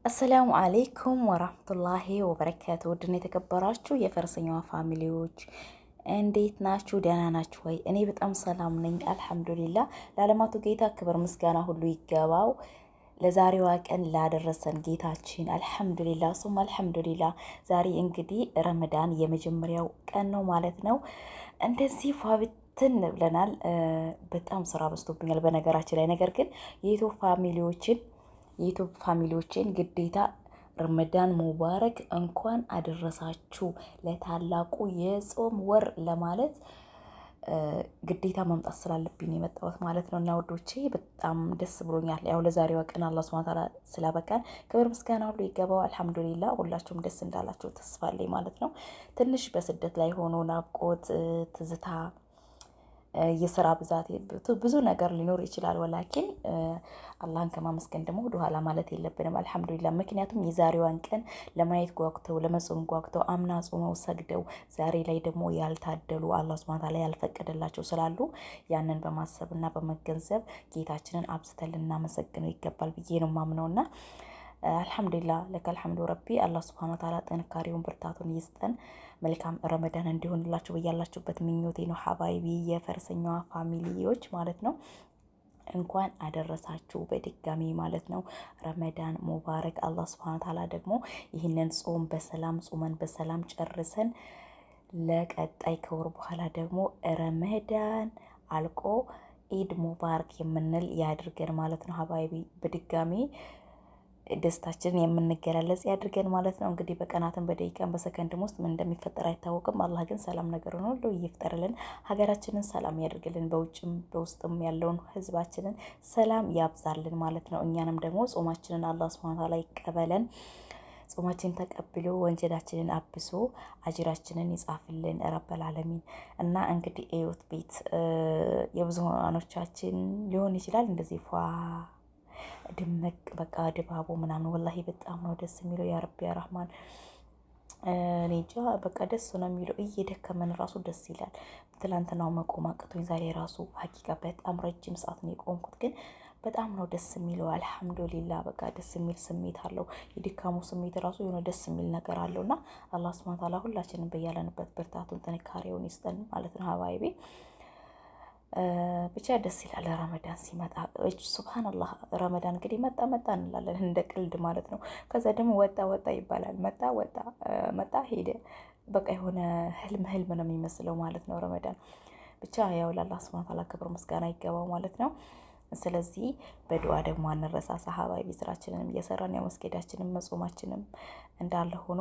አሰላሙ አሌይኩም ወራህመቱላሂ ወበረካቱ። ውድና የተከበራችሁ የፈረሰኛዋ ፋሚሊዎች እንዴት ናችሁ? ደህና ናችሁ ወይ? እኔ በጣም ሰላም ነኝ አልሐምዱሊላ። ለዓለማቱ ጌታ ክብር ምስጋና ሁሉ ይገባው። ለዛሬዋ ቀን ላደረሰን ጌታችን አልሐምዱሊላ ሱም አልሐምዱሊላ። ዛሬ እንግዲህ ረመዳን የመጀመሪያው ቀን ነው ማለት ነው። እንደዚህ ፏብትን ብለናል። በጣም ስራ በዝቶብኛል በነገራችን ላይ። ነገር ግን የዩቱብ ፋሚሊዎችን ግዴታ ረመዳን ሙባረክ እንኳን አደረሳችሁ ለታላቁ የጾም ወር ለማለት ግዴታ መምጣት ስላለብኝ የመጣሁት ማለት ነው። እና ወዶቼ በጣም ደስ ብሎኛል። ያው ለዛሬዋ ቀን አላህ ሱብሃነሁ ወተዓላ ስላበቃን ክብር ምስጋና ሁሉ ይገባው። አልሐምዱሊላህ ሁላችሁም ደስ እንዳላችሁ ተስፋ አለኝ ማለት ነው። ትንሽ በስደት ላይ ሆኖ ናፍቆት፣ ትዝታ፣ የስራ ብዛት ብዙ ነገር ሊኖር ይችላል። ወላኪን አላህን ከማመስገን ደግሞ ወደኋላ ማለት የለብንም። አልሐምዱሊላህ ምክንያቱም የዛሬዋን ቀን ለማየት ጓጉተው ለመጾም ጓጉተው አምና ጾመው ሰግደው ዛሬ ላይ ደግሞ ያልታደሉ አላህ ሱብሃነሁ ወተዓላ ያልፈቀደላቸው ስላሉ ያንን በማሰብና በመገንዘብ ጌታችንን አብዝተን ልናመሰግነው ይገባል ብዬ ነው ማምነውና አልሐምዱሊላህ ለከል ሐምዱ ረቢ። አላህ ሱብሃነሁ ወተዓላ ጥንካሬውን ብርታቱን ይስጠን። መልካም ረመዳን እንዲሆንላችሁ በያላችሁበት ምኞቴ ነው። ሀባይቢ የፈረሰኛዋ ፋሚሊዎች ማለት ነው እንኳን አደረሳችሁ በድጋሚ ማለት ነው። ረመዳን ሙባረክ። አላህ ሱብሃነሁ ወተዓላ ደግሞ ይህንን ጾም በሰላም ጾመን በሰላም ጨርሰን ለቀጣይ ከወር በኋላ ደግሞ ረመዳን አልቆ ኢድ ሙባረክ የምንል ያድርገን ማለት ነው። ሀባይቢ በድጋሚ ደስታችንን የምንገላለጽ ያድርገን ማለት ነው። እንግዲህ በቀናትን በደቂቃን በሰከንድም ውስጥ ምን እንደሚፈጠር አይታወቅም። አላህ ግን ሰላም ነገር ሁሉ ይፍጠርልን፣ ሀገራችንን ሰላም ያድርግልን፣ በውጭም በውስጥም ያለውን ህዝባችንን ሰላም ያብዛልን ማለት ነው። እኛንም ደግሞ ጾማችንን አላህ ሱብሃነሁ ወተዓላ ይቀበለን። ጾማችን ተቀብሎ ወንጀላችንን አብሶ አጅራችንን ይጻፍልን ረበል ዓለሚን። እና እንግዲህ እዩት ቤት የብዙሃኖቻችን ሊሆን ይችላል እንደዚህ ፏ ድምቅ በቃ ድባቡ ምናምን ወላሂ በጣም ነው ደስ የሚለው። ያ ረቢ ያ ረህማን እኔ እንጃ በቃ ደስ ነው የሚለው። እየደከመን ራሱ ደስ ይላል። ትላንትናው መቆም አቅቶኝ ዛሬ ራሱ ሀቂቃ በጣም ረጅም ሰዓት ነው የቆምኩት፣ ግን በጣም ነው ደስ የሚለው። አልሐምዱሊላህ በቃ ደስ የሚል ስሜት አለው። የድካሙ ስሜት ራሱ የሆነ ደስ የሚል ነገር አለው። እና አላህ ሱብሃነሁ ወተዓላ ሁላችንም በያለንበት ብርታቱን ጥንካሬውን ይስጠን ማለት ነው። ሀባይቤ ብቻ ደስ ይላል። ረመዳን ሲመጣ ሱብሃንአላህ ረመዳን እንግዲህ መጣ እንላለን እንደ ቅልድ ማለት ነው። ከዛ ደግሞ ወጣ ይባላል። መጣ ሄደ። በቃ የሆነ ህልም ነው የሚመስለው ማለት ነው ረመዳን። ብቻ ያው ለአላህ ሱብሃነሁ ወተዓላ ክብር ምስጋና ይገባው ማለት ነው። ስለዚህ በዱዓ ደግሞ አንረሳሳ ሀባይቢ። ስራችንንም እየሰራን ያው መስገዳችንም መጾማችንም እንዳለ ሆኖ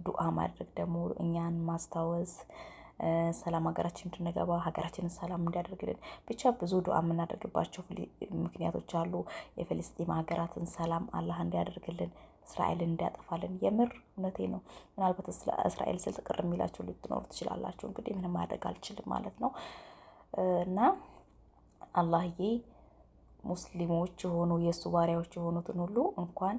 ዱዓ ማድረግ ደግሞ እኛን ማስታወስ ሰላም ሀገራችን እንድንገባ ሀገራችንን ሰላም እንዲያደርግልን ብቻ ብዙ ዱዓ የምናደርግባቸው ምክንያቶች አሉ። የፍልስጤም ሀገራትን ሰላም አላህ እንዲያደርግልን፣ እስራኤልን እንዲያጠፋልን። የምር እውነቴ ነው። ምናልባት እስራኤል ስል ቅር የሚላችሁ ልትኖሩ ትችላላችሁ። እንግዲህ ምንም ማድረግ አልችልም ማለት ነው። እና አላህዬ ሙስሊሞች የሆኑ የእሱ ባሪያዎች የሆኑትን ሁሉ እንኳን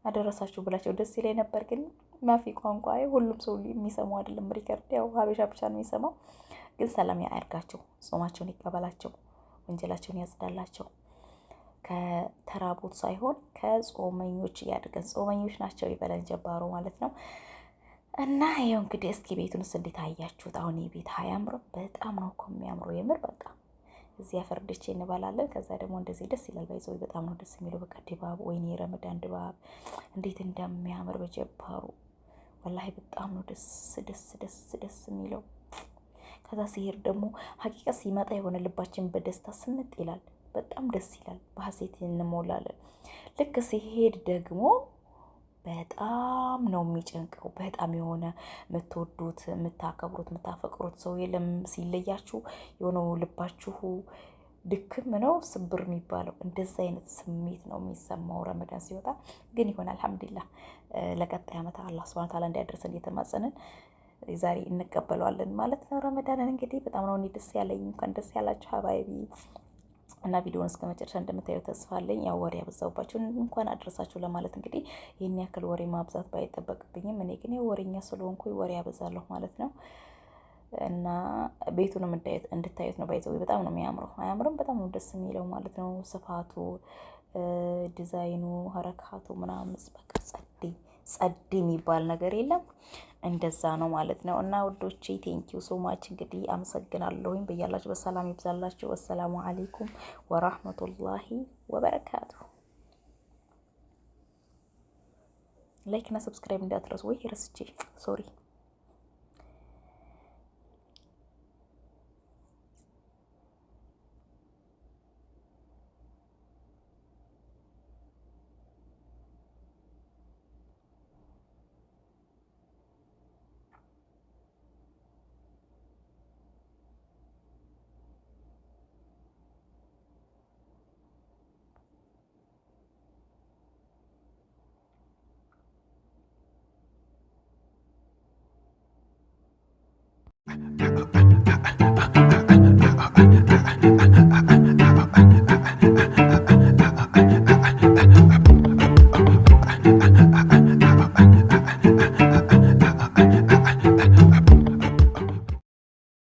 አደረሳችሁ ብላቸው ደስ ይለኝ ነበር፣ ግን ማፊ ቋንቋ ሁሉም ሰው የሚሰማው አይደለም። ሪከርድ ያው ሀበሻ ብቻ ነው የሚሰማው። ግን ሰላም ያርጋቸው፣ ጾማቸውን ይቀበላቸው፣ ወንጀላቸውን ያጽዳላቸው። ከተራቡት ሳይሆን ከጾመኞች ያድርገን። ጾመኞች ናቸው ይበለን ጀባሮ ማለት ነው። እና ይኸው እንግዲህ እስኪ ቤቱንስ እንዴት አያችሁት? አሁን የቤት አያምርም? በጣም ነው እኮ የሚያምረው የምር በቃ እዚህ አፈርድቼ እንበላለን። ከዛ ደግሞ እንደዚህ ደስ ይላል። ባይዘው በጣም ነው ደስ የሚለው። በቃ ድባብ ወይኔ የረመዳን ድባብ እንዴት እንደሚያምር በጀባሩ ወላሂ በጣም ነው ደስ የሚለው። ከዛ ሲሄድ ደግሞ ሀቂቃ ሲመጣ የሆነ ልባችን በደስታ ስንጥ ይላል። በጣም ደስ ይላል። በሀሴት እንሞላለን። ልክ ሲሄድ ደግሞ በጣም ነው የሚጨንቀው። በጣም የሆነ የምትወዱት የምታከብሩት የምታፈቅሩት ሰው የለም። ሲለያችሁ የሆነው ልባችሁ ድክም ነው ስብር የሚባለው እንደዛ አይነት ስሜት ነው የሚሰማው ረመዳን ሲወጣ። ግን ይሆን አልሐምዱሊላህ። ለቀጣይ ዓመት አላህ ሱብሃነሁ ወተዓላ እንዲያደርሰን እየተማጸንን ዛሬ እንቀበለዋለን ማለት ነው ረመዳንን። እንግዲህ በጣም ነው ደስ ያለኝ። እንኳን ደስ ያላችሁ ሀባይቢ። እና ቪዲዮውን እስከ መጨረሻ እንደምታዩ ተስፋ አለኝ። ያው ወሬ ያበዛውባችሁ እንኳን አድረሳችሁ ለማለት እንግዲህ ይህን ያክል ወሬ ማብዛት ባይጠበቅብኝም እኔ ግን ወሬኛ ስለሆንኩ ወሬ ያበዛለሁ ማለት ነው። እና ቤቱንም እንድታዩት ነው። ባይዘው በጣም ነው የሚያምረው። አያምርም? በጣም ነው ደስ የሚለው ማለት ነው። ስፋቱ፣ ዲዛይኑ፣ ሀረካቱ ምናምን በቃ ጸድ የሚባል ነገር የለም። እንደዛ ነው ማለት ነው። እና ውዶቼ ቴንኪዩ ሶ ማች እንግዲህ አመሰግናለሁኝ። በያላችሁ በሰላም ይብዛላችሁ። ወሰላሙ አሌይኩም ወራህመቱላሂ ወበረካቱ። ላይክ እና ሰብስክራይብ እንዳትረሱ። ወይ ረስቼ ሶሪ